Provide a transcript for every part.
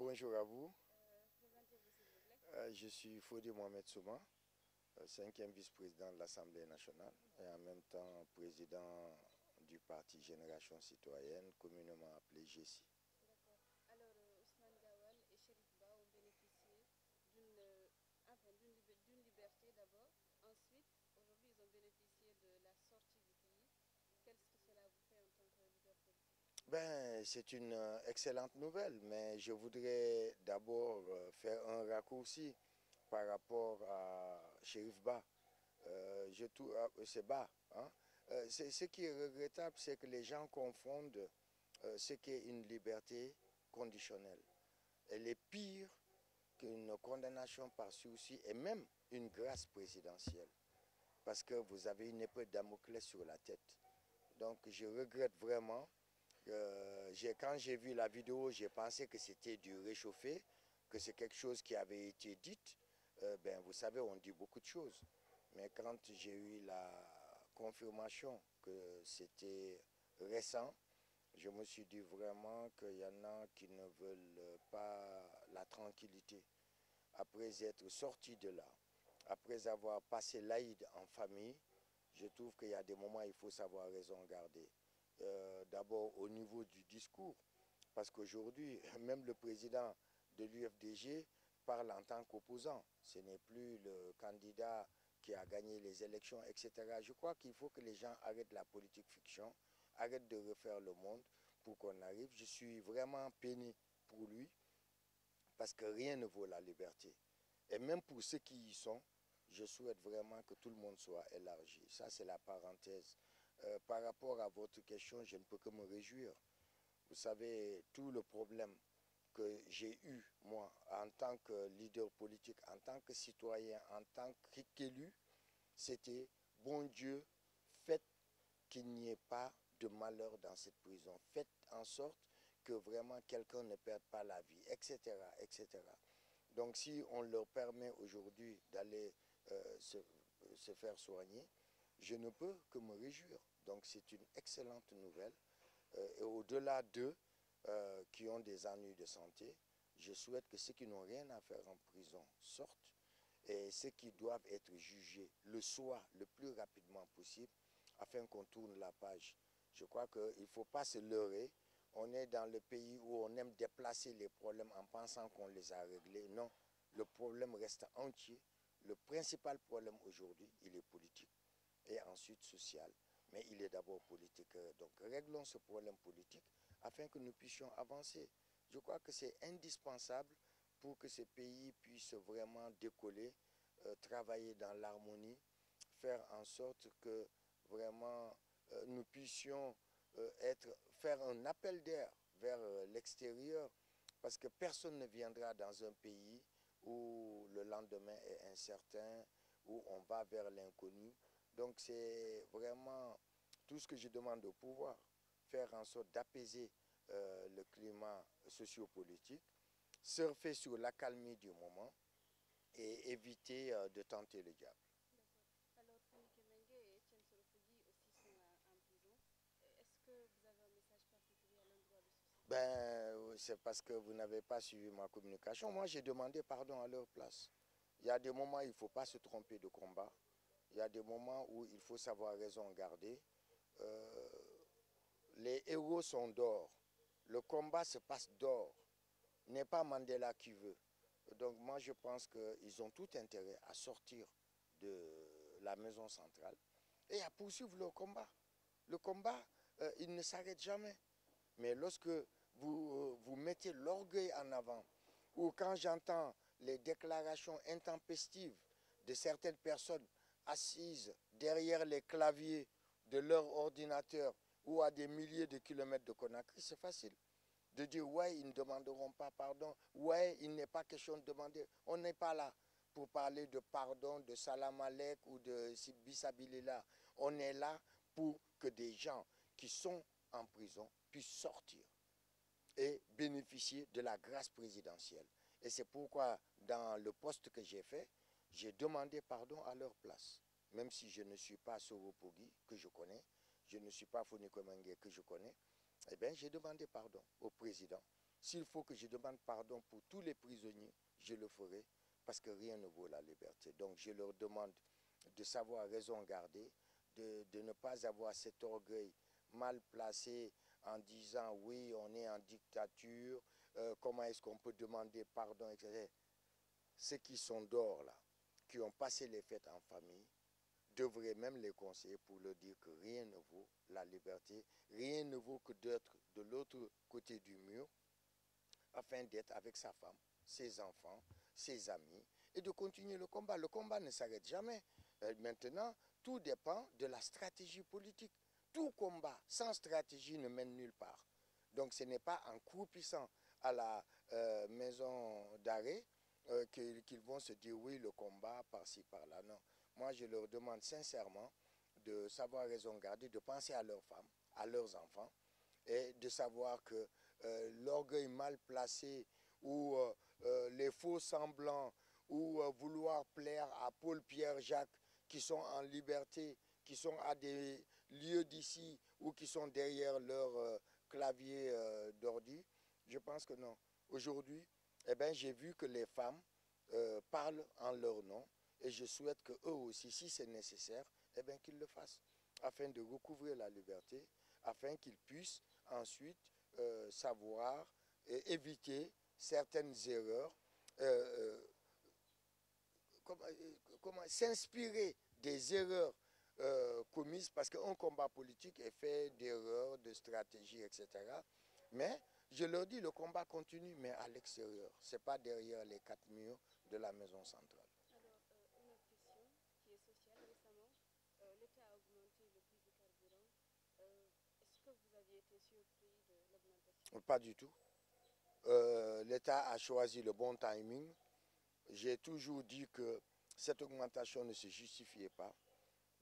Bonjour à vous. Présentez-vous s'il vous plaît. Je suis Fodi Mohamed Souma, cinquième vice-président de l'Assemblée nationale et en même temps président du parti Génération Citoyenne, communément appelé GECI. D'accord. Alors, Ousmane Gawal et Chérif Ba ont bénéficié d'une d'une liberté d'abord. Ensuite, aujourd'hui, ils ont bénéficié de la sortie du pays. Qu'est-ce que cela vous fait en tant que leader politique? C'est une excellente nouvelle, mais je voudrais d'abord faire un raccourci par rapport à Chérif Ba. C'est Ba. Hein? Ce qui est regrettable, c'est que les gens confondent ce qu'est une liberté conditionnelle. Elle est pire qu'une condamnation par sursis et même une grâce présidentielle. Parce que vous avez une épée de Damoclès sur la tête. Donc je regrette vraiment. Quand j'ai vu la vidéo, j'ai pensé que c'était du réchauffé, que c'est quelque chose qui avait été dit. Vous savez, on dit beaucoup de choses. Mais quand j'ai eu la confirmation que c'était récent, je me suis dit vraiment qu'il y en a qui ne veulent pas la tranquillité. Après être sorti de là, après avoir passé l'Aïd en famille, je trouve qu'il y a des moments où il faut savoir raison garder. D'abord au niveau du discours, parce qu'aujourd'hui, même le président de l'UFDG parle en tant qu'opposant. Ce n'est plus le candidat qui a gagné les élections, etc. Je crois qu'il faut que les gens arrêtent la politique fiction, arrêtent de refaire le monde pour qu'on arrive. Je suis vraiment peiné pour lui, parce que rien ne vaut la liberté. Et même pour ceux qui y sont, je souhaite vraiment que tout le monde soit élargi. Ça, c'est la parenthèse. Par rapport à votre question, je ne peux que me réjouir. Vous savez, tout le problème que j'ai eu, moi, en tant que leader politique, en tant que citoyen, en tant qu'élu, c'était, bon Dieu, faites qu'il n'y ait pas de malheur dans cette prison. Faites en sorte que vraiment quelqu'un ne perde pas la vie, etc., etc. Donc si on leur permet aujourd'hui d'aller se faire soigner, je ne peux que me réjouir. Donc c'est une excellente nouvelle. Et au-delà d'eux qui ont des ennuis de santé, je souhaite que ceux qui n'ont rien à faire en prison sortent et ceux qui doivent être jugés le soient le plus rapidement possible afin qu'on tourne la page. Je crois qu'il ne faut pas se leurrer. On est dans le pays où on aime déplacer les problèmes en pensant qu'on les a réglés. Non, le problème reste entier. Le principal problème aujourd'hui, il est politique et ensuite social. Mais il est d'abord politique. Donc réglons ce problème politique afin que nous puissions avancer. Je crois que c'est indispensable pour que ce pays puisse vraiment décoller, travailler dans l'harmonie, faire en sorte que vraiment nous puissions faire un appel d'air vers l'extérieur, parce que personne ne viendra dans un pays où le lendemain est incertain, où on va vers l'inconnu. Donc c'est vraiment tout ce que je demande au pouvoir, faire en sorte d'apaiser le climat sociopolitique, surfer sur l'accalmie du moment et éviter de tenter le diable. D'accord. Alors, Founike Mengue et Etienne Sorofogui aussi sont en prison. Est-ce que vous avez un message particulier à l'endroit de ceux-ci? C'est parce que vous n'avez pas suivi ma communication. Moi, j'ai demandé pardon à leur place. Il y a des moments où il ne faut pas se tromper de combat. Il y a des moments où il faut savoir raison garder. Euh, les héros sont d'or. Le combat se passe d'or. N'est pas Mandela qui veut. Donc moi, je pense qu'ils ont tout intérêt à sortir de la maison centrale et à poursuivre leur combat. Le combat, il ne s'arrête jamais. Mais lorsque vous mettez l'orgueil en avant, ou quand j'entends les déclarations intempestives de certaines personnes assises derrière les claviers de leur ordinateur ou à des milliers de kilomètres de Conakry, c'est facile de dire ouais, ils ne demanderont pas pardon, ouais, il n'est pas question de demander. On n'est pas là pour parler de pardon, de salam alek ou de bisabilillah. On est là pour que des gens qui sont en prison puissent sortir et bénéficier de la grâce présidentielle. Et c'est pourquoi, dans le poste que j'ai fait, j'ai demandé pardon à leur place. Même si je ne suis pas Soropogui, que je connais, je ne suis pas Foniko Mengue, que je connais, eh bien, j'ai demandé pardon au président. S'il faut que je demande pardon pour tous les prisonniers, je le ferai, parce que rien ne vaut la liberté. Donc je leur demande de savoir raison garder, de ne pas avoir cet orgueil mal placé en disant oui, on est en dictature, comment est-ce qu'on peut demander pardon, etc. Ceux qui sont dehors là, qui ont passé les fêtes en famille, devraient même les conseiller pour leur dire que rien ne vaut la liberté, rien ne vaut que d'être de l'autre côté du mur, afin d'être avec sa femme, ses enfants, ses amis, et de continuer le combat. Le combat ne s'arrête jamais. Maintenant, tout dépend de la stratégie politique. Tout combat sans stratégie ne mène nulle part. Donc ce n'est pas en croupissant à la maison d'arrêt qu'ils vont se dire oui, le combat par-ci, par-là. Non. Moi, je leur demande sincèrement de savoir raison garder, de penser à leurs femmes, à leurs enfants, et de savoir que l'orgueil mal placé ou les faux semblants ou vouloir plaire à Paul, Pierre, Jacques qui sont en liberté, qui sont à des lieux d'ici ou qui sont derrière leur clavier d'ordi, je pense que non. Aujourd'hui, eh ben, j'ai vu que les femmes parlent en leur nom et je souhaite qu'eux aussi, si c'est nécessaire, eh ben, qu'ils le fassent afin de recouvrir la liberté, afin qu'ils puissent ensuite savoir et éviter certaines erreurs, comment s'inspirer des erreurs commises, parce qu'un combat politique est fait d'erreurs, de stratégies, etc. Mais je leur dis, le combat continue, mais à l'extérieur. Ce n'est pas derrière les 4 murs de la maison centrale. Alors, une autre question qui est sociale. Récemment, l'État a augmenté le prix du carburant. Est-ce que vous aviez été surpris de l'augmentation? Pas du tout. L'État a choisi le bon timing. J'ai toujours dit que cette augmentation ne se justifiait pas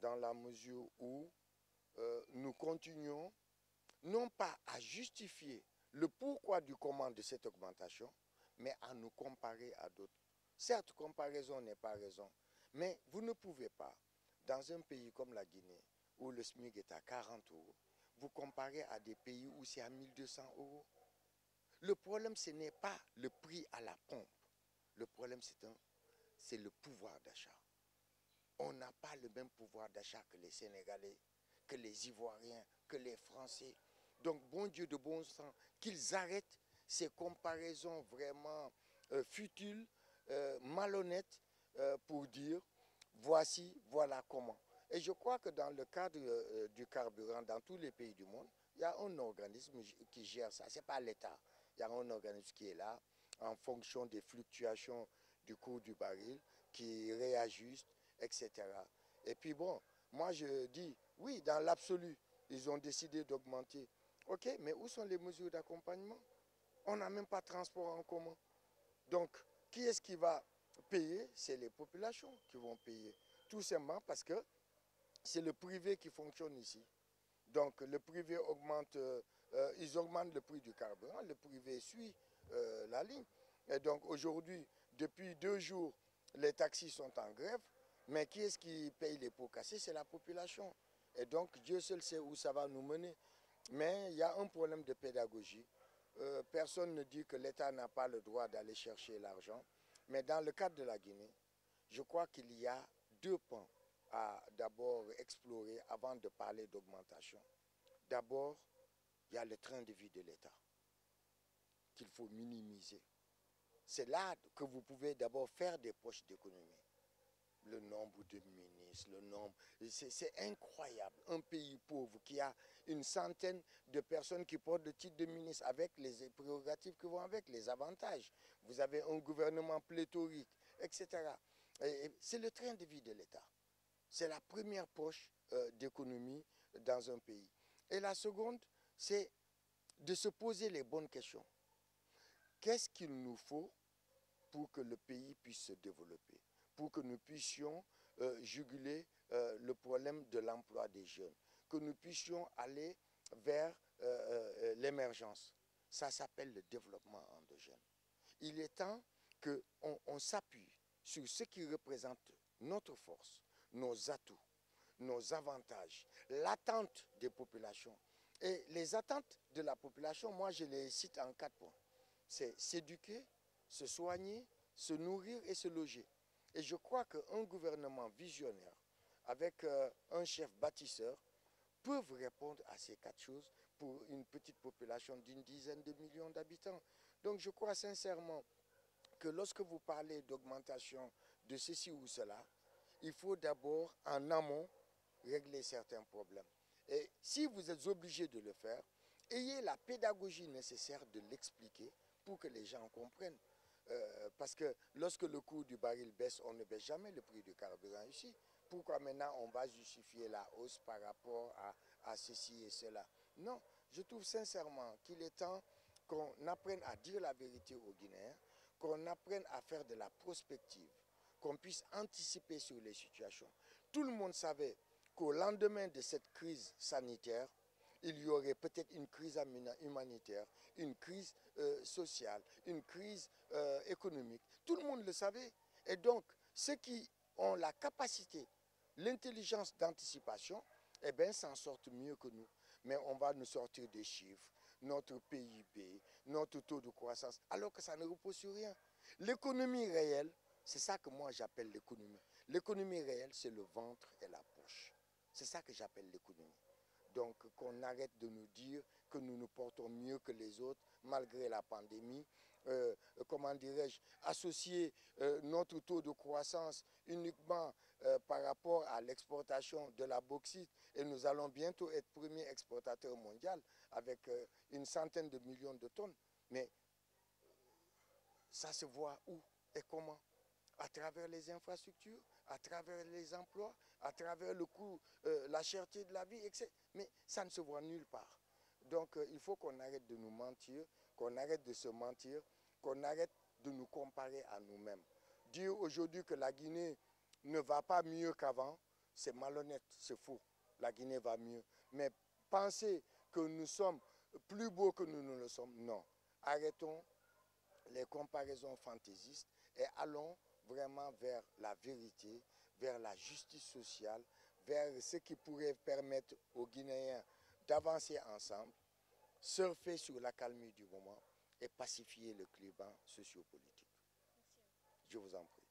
dans la mesure où nous continuons non pas à justifier le pourquoi du comment de cette augmentation, mais à nous comparer à d'autres. Certes, comparaison n'est pas raison, mais vous ne pouvez pas, dans un pays comme la Guinée, où le SMIC est à 40 €, vous comparer à des pays où c'est à 1200 €. Le problème, ce n'est pas le prix à la pompe. Le problème, c'est le pouvoir d'achat. On n'a pas le même pouvoir d'achat que les Sénégalais, que les Ivoiriens, que les Français. Donc, bon Dieu de bon sang, qu'ils arrêtent ces comparaisons vraiment futiles, malhonnêtes, pour dire voici, voilà comment. Et je crois que dans le cadre du carburant, dans tous les pays du monde, il y a un organisme qui gère ça. Ce n'est pas l'État. Il y a un organisme qui est là en fonction des fluctuations du cours du baril, qui réajuste, etc. Et puis bon, moi je dis, oui, dans l'absolu, ils ont décidé d'augmenter. Ok, mais où sont les mesures d'accompagnement? On n'a même pas de transport en commun. Donc, qui est-ce qui va payer? C'est les populations qui vont payer. Tout simplement parce que c'est le privé qui fonctionne ici. Donc, le privé augmente, ils augmentent le prix du carburant, le privé suit la ligne. Et donc, aujourd'hui, depuis 2 jours, les taxis sont en grève. Mais qui est-ce qui paye les pots cassés? C'est la population. Et donc, Dieu seul sait où ça va nous mener. Mais il y a un problème de pédagogie. Personne ne dit que l'État n'a pas le droit d'aller chercher l'argent. Mais dans le cadre de la Guinée, je crois qu'il y a 2 pans à d'abord explorer avant de parler d'augmentation. D'abord, il y a le train de vie de l'État qu'il faut minimiser. C'est là que vous pouvez d'abord faire des poches d'économie. Le nombre de ministres, le nombre... C'est incroyable. Un pays pauvre qui a une centaine de personnes qui portent le titre de ministre avec les prérogatives qui vont avec, les avantages. Vous avez un gouvernement pléthorique, etc. C'est le train de vie de l'État. C'est la première poche d'économie dans un pays. Et la seconde, c'est de se poser les bonnes questions. Qu'est-ce qu'il nous faut pour que le pays puisse se développer, pour que nous puissions juguler le problème de l'emploi des jeunes, que nous puissions aller vers l'émergence? Ça s'appelle le développement endogène. Il est temps qu'on s'appuie sur ce qui représente notre force, nos atouts, nos avantages, l'attente des populations. Et les attentes de la population, moi je les cite en 4 points. c'est s'éduquer, se soigner, se nourrir et se loger. Et je crois qu'un gouvernement visionnaire, avec un chef bâtisseur, peuvent répondre à ces 4 choses pour une petite population d'une dizaine de millions d'habitants. Donc je crois sincèrement que lorsque vous parlez d'augmentation de ceci ou cela, il faut d'abord en amont régler certains problèmes. Et si vous êtes obligé de le faire, ayez la pédagogie nécessaire de l'expliquer pour que les gens comprennent. Parce que lorsque le coût du baril baisse, on ne baisse jamais le prix du carburant ici. Pourquoi maintenant on va justifier la hausse par rapport à ceci et cela? Non, je trouve sincèrement qu'il est temps qu'on apprenne à dire la vérité aux Guinéens, qu'on apprenne à faire de la prospective, qu'on puisse anticiper sur les situations. Tout le monde savait qu'au lendemain de cette crise sanitaire, il y aurait peut-être une crise humanitaire, une crise sociale, une crise économique. Tout le monde le savait. Et donc, ceux qui ont la capacité, l'intelligence d'anticipation, eh bien, s'en sortent mieux que nous. Mais on va nous sortir des chiffres, notre PIB, notre taux de croissance, alors que ça ne repose sur rien. L'économie réelle, c'est ça que moi j'appelle l'économie. L'économie réelle, c'est le ventre et la poche. C'est ça que j'appelle l'économie. Donc qu'on arrête de nous dire que nous nous portons mieux que les autres malgré la pandémie. Comment dirais-je, associer notre taux de croissance uniquement par rapport à l'exportation de la bauxite. Et nous allons bientôt être premier exportateur mondial avec une centaine de millions de tonnes. Mais ça se voit où et comment? À travers les infrastructures, à travers les emplois, à travers le coût, la cherté de la vie, etc. Mais ça ne se voit nulle part. Donc il faut qu'on arrête de nous mentir, qu'on arrête de se mentir, qu'on arrête de nous comparer à nous-mêmes. Dire aujourd'hui que la Guinée ne va pas mieux qu'avant, c'est malhonnête, c'est faux. La Guinée va mieux. Mais penser que nous sommes plus beaux que nous ne le sommes, non. Arrêtons les comparaisons fantaisistes et allons vraiment vers la vérité, vers la justice sociale, vers ce qui pourrait permettre aux Guinéens d'avancer ensemble, surfer sur l'accalmie du moment et pacifier le climat sociopolitique. Je vous en prie.